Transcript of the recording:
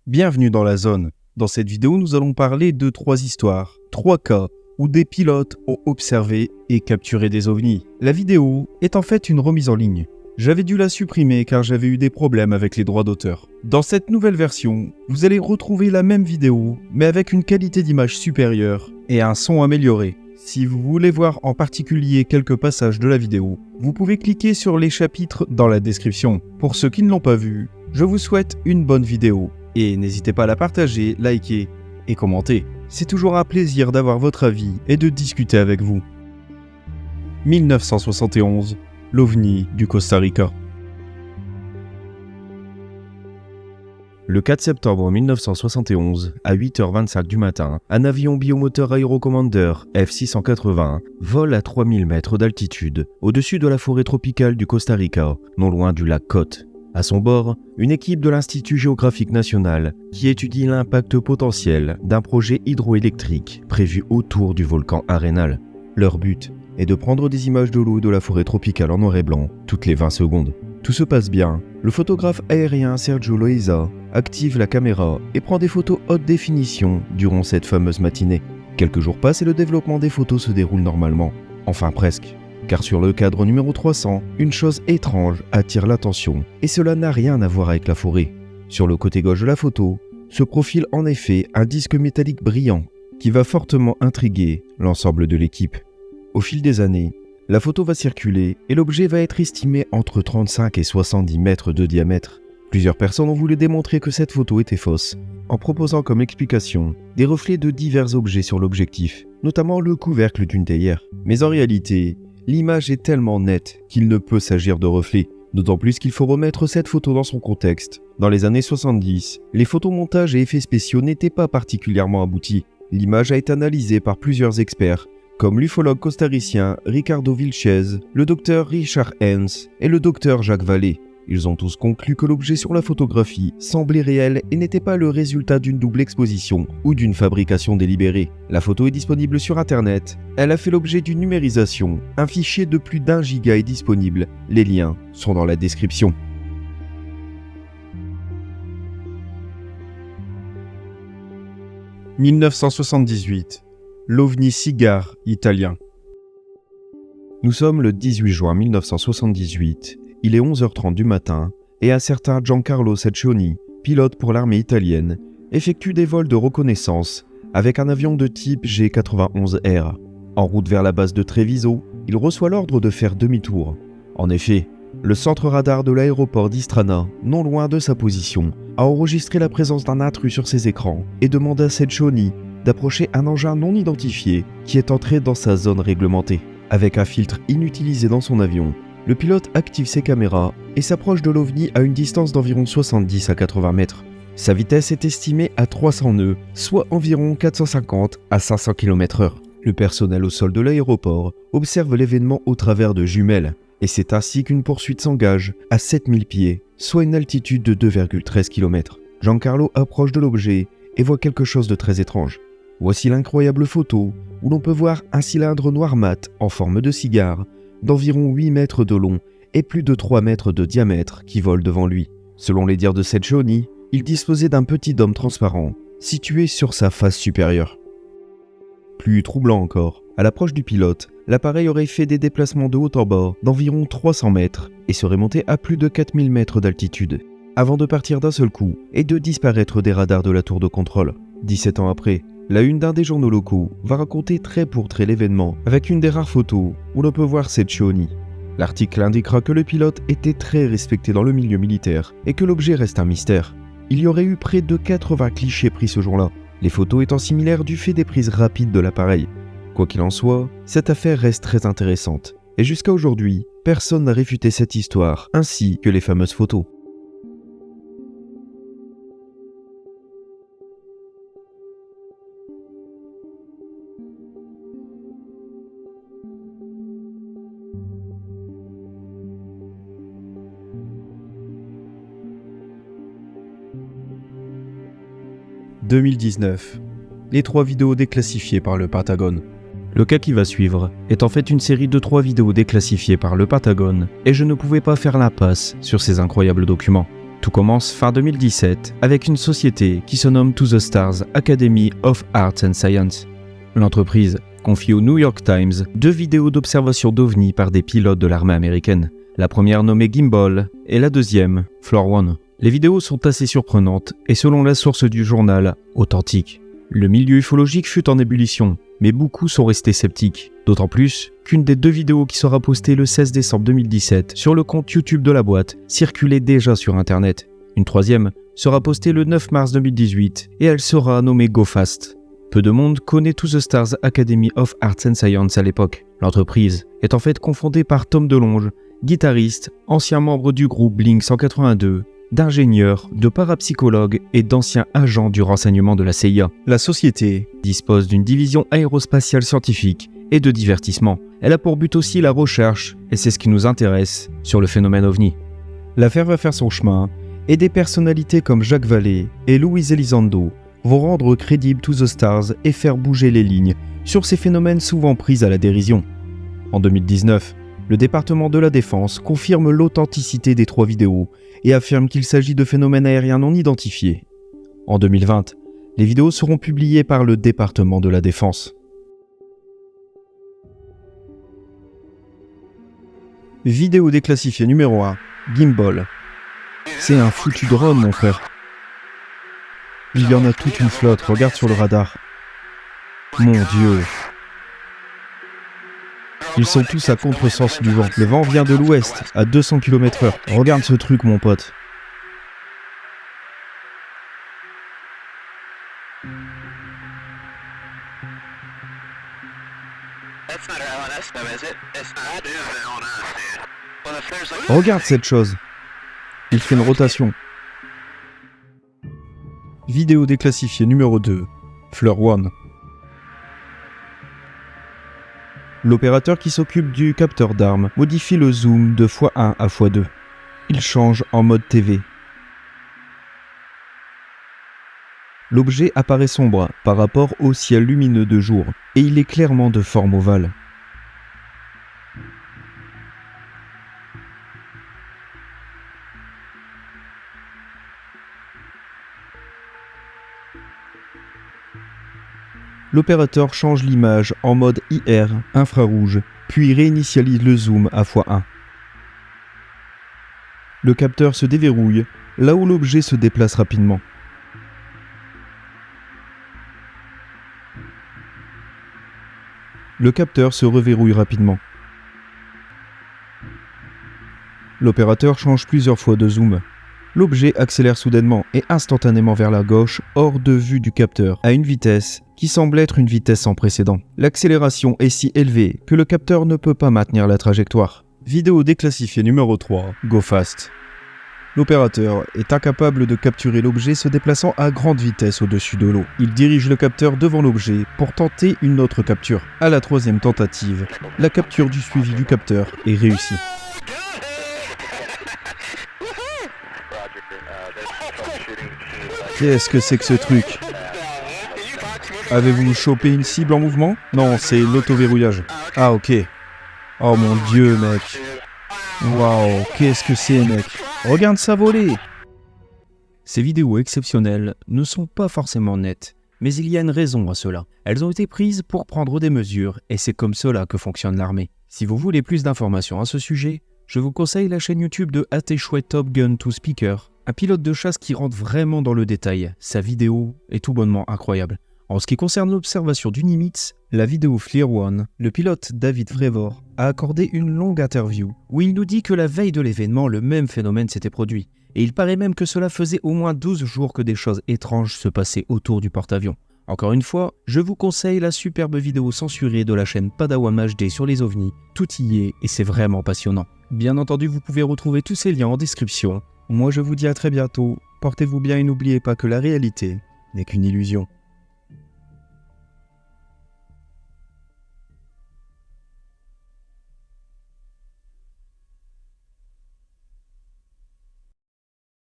Bienvenue dans la zone. Dans cette vidéo, nous allons parler de 3 histoires, 3 cas où des pilotes ont observé et capturé des ovnis. La vidéo est en fait une remise en ligne. J'avais dû la supprimer car j'avais eu des problèmes avec les droits d'auteur. Dans cette nouvelle version, vous allez retrouver la même vidéo, mais avec une qualité d'image supérieure et un son amélioré. Si vous voulez voir en particulier quelques passages de la vidéo, vous pouvez cliquer sur les chapitres dans la description. Pour ceux qui ne l'ont pas vu, je vous souhaite une bonne vidéo. Et n'hésitez pas à la partager, liker et commenter. C'est toujours un plaisir d'avoir votre avis et de discuter avec vous. 1971, l'OVNI du Costa Rica. Le 4 septembre 1971, à 8h25 du matin, un avion biomoteur Aerocommander F-680 vole à 3000 mètres d'altitude au-dessus de la forêt tropicale du Costa Rica, non loin du lac Cote. À son bord, une équipe de l'Institut géographique national qui étudie l'impact potentiel d'un projet hydroélectrique prévu autour du volcan Arenal. Leur but est de prendre des images de l'eau de la forêt tropicale en noir et blanc toutes les 20 secondes. Tout se passe bien. Le photographe aérien Sergio Loaiza active la caméra et prend des photos haute définition durant cette fameuse matinée. Quelques jours passent et le développement des photos se déroule normalement. Enfin presque. Car sur le cadre numéro 300, une chose étrange attire l'attention, et cela n'a rien à voir avec la forêt. Sur le côté gauche de la photo, se profile en effet un disque métallique brillant, qui va fortement intriguer l'ensemble de l'équipe. Au fil des années, la photo va circuler, et l'objet va être estimé entre 35 et 70 mètres de diamètre. Plusieurs personnes ont voulu démontrer que cette photo était fausse, en proposant comme explication des reflets de divers objets sur l'objectif, notamment le couvercle d'une théière. Mais en réalité, l'image est tellement nette qu'il ne peut s'agir de reflets, d'autant plus qu'il faut remettre cette photo dans son contexte. Dans les années 70, les photomontages et effets spéciaux n'étaient pas particulièrement aboutis. L'image a été analysée par plusieurs experts, comme l'ufologue costaricien Ricardo Vilchez, le docteur Richard Hens et le docteur Jacques Vallée. Ils ont tous conclu que l'objet sur la photographie semblait réel et n'était pas le résultat d'une double exposition ou d'une fabrication délibérée. La photo est disponible sur Internet. Elle a fait l'objet d'une numérisation. Un fichier de plus d'1 giga est disponible. Les liens sont dans la description. « 1978. L'OVNI cigare italien. Nous sommes le 18 juin 1978. Il est 11h30 du matin et un certain Giancarlo Secchioni, pilote pour l'armée italienne, effectue des vols de reconnaissance avec un avion de type G91R. En route vers la base de Treviso, il reçoit l'ordre de faire demi-tour. En effet, le centre radar de l'aéroport d'Istrana, non loin de sa position, a enregistré la présence d'un intrus sur ses écrans et demande à Secchioni d'approcher un engin non identifié qui est entré dans sa zone réglementée. Avec un filtre inutilisé dans son avion, le pilote active ses caméras et s'approche de l'OVNI à une distance d'environ 70 à 80 mètres. Sa vitesse est estimée à 300 nœuds, soit environ 450 à 500 km/h. Le personnel au sol de l'aéroport observe l'événement au travers de jumelles, et c'est ainsi qu'une poursuite s'engage à 7000 pieds, soit une altitude de 2,13 km. Giancarlo approche de l'objet et voit quelque chose de très étrange. Voici l'incroyable photo où l'on peut voir un cylindre noir mat en forme de cigare d'environ 8 mètres de long et plus de 3 mètres de diamètre qui vole devant lui. Selon les dires de Secchioni, il disposait d'un petit dôme transparent situé sur sa face supérieure. Plus troublant encore, à l'approche du pilote, l'appareil aurait fait des déplacements de haut en bas d'environ 300 mètres et serait monté à plus de 4000 mètres d'altitude, avant de partir d'un seul coup et de disparaître des radars de la tour de contrôle. 17 ans après, la une d'un des journaux locaux va raconter trait pour trait l'événement avec une des rares photos où l'on peut voir Secchioni. L'article indiquera que le pilote était très respecté dans le milieu militaire et que l'objet reste un mystère. Il y aurait eu près de 80 clichés pris ce jour-là, les photos étant similaires du fait des prises rapides de l'appareil. Quoi qu'il en soit, cette affaire reste très intéressante et jusqu'à aujourd'hui, personne n'a réfuté cette histoire ainsi que les fameuses photos. « 2019. Les 3 vidéos déclassifiées par le Pentagone. Le cas qui va suivre est en fait une série de 3 vidéos déclassifiées par le Pentagone et je ne pouvais pas faire l'impasse sur ces incroyables documents. Tout commence fin 2017 avec une société qui se nomme To The Stars Academy of Arts and Science. L'entreprise confie au New York Times 2 vidéos d'observation d'OVNI par des pilotes de l'armée américaine. La première nommée Gimbal et la deuxième Floor One. Les vidéos sont assez surprenantes et selon la source du journal, authentiques. Le milieu ufologique fut en ébullition, mais beaucoup sont restés sceptiques. D'autant plus qu'une des 2 vidéos qui sera postée le 16 décembre 2017 sur le compte YouTube de la boîte circulait déjà sur Internet. Une troisième sera postée le 9 mars 2018 et elle sera nommée Go Fast. Peu de monde connaît To The Stars Academy of Arts and Science à l'époque. L'entreprise est en fait confondée par Tom DeLonge, guitariste, ancien membre du groupe Blink-182, d'ingénieurs, de parapsychologues et d'anciens agents du renseignement de la CIA. La société dispose d'une division aérospatiale scientifique et de divertissement. Elle a pour but aussi la recherche, et c'est ce qui nous intéresse, sur le phénomène OVNI. L'affaire va faire son chemin, et des personnalités comme Jacques Vallée et Luis Elizondo vont rendre crédible To The Stars et faire bouger les lignes sur ces phénomènes souvent pris à la dérision. En 2019, le département de la Défense confirme l'authenticité des 3 vidéos et affirme qu'il s'agit de phénomènes aériens non identifiés. En 2020, les vidéos seront publiées par le département de la Défense. Vidéo déclassifiée numéro 1, Gimbal. C'est un foutu drone, mon frère. Il y en a toute une flotte, regarde sur le radar. Mon Dieu. Ils sont tous à contresens du vent. Le vent vient de l'ouest, à 200 km/h. Regarde ce truc, mon pote. Regarde cette chose. Il fait une rotation. Vidéo déclassifiée numéro 2, Floor One. L'opérateur qui s'occupe du capteur d'armes modifie le zoom de x1 à x2. Il change en mode TV. L'objet apparaît sombre par rapport au ciel lumineux de jour et il est clairement de forme ovale. L'opérateur change l'image en mode IR, infrarouge, puis réinitialise le zoom à x1. Le capteur se déverrouille, là où l'objet se déplace rapidement. Le capteur se reverrouille rapidement. L'opérateur change plusieurs fois de zoom. L'objet accélère soudainement et instantanément vers la gauche, hors de vue du capteur, à une vitesse qui semble être une vitesse sans précédent. L'accélération est si élevée que le capteur ne peut pas maintenir la trajectoire. Vidéo déclassifiée numéro 3, Go Fast. L'opérateur est incapable de capturer l'objet se déplaçant à grande vitesse au-dessus de l'eau. Il dirige le capteur devant l'objet pour tenter une autre capture. À la 3e tentative, la capture du suivi du capteur est réussie. Qu'est-ce que c'est que ce truc? Avez-vous chopé une cible en mouvement? Non, c'est l'auto-verrouillage. Ah ok. Oh mon Dieu, mec. Waouh, qu'est-ce que c'est, mec? Regarde ça voler! Ces vidéos exceptionnelles ne sont pas forcément nettes, mais il y a une raison à cela. Elles ont été prises pour prendre des mesures, et c'est comme cela que fonctionne l'armée. Si vous voulez plus d'informations à ce sujet, je vous conseille la chaîne YouTube de Atechouet Top Gun to Speaker, un pilote de chasse qui rentre vraiment dans le détail. Sa vidéo est tout bonnement incroyable. En ce qui concerne l'observation du Nimitz, la vidéo Floor One, le pilote David Fravor a accordé une longue interview où il nous dit que la veille de l'événement, le même phénomène s'était produit. Et il paraît même que cela faisait au moins 12 jours que des choses étranges se passaient autour du porte-avions. Encore une fois, je vous conseille la superbe vidéo censurée de la chaîne Padawan HD sur les ovnis. Tout y est et c'est vraiment passionnant. Bien entendu, vous pouvez retrouver tous ces liens en description. Moi je vous dis à très bientôt, portez-vous bien et n'oubliez pas que la réalité n'est qu'une illusion.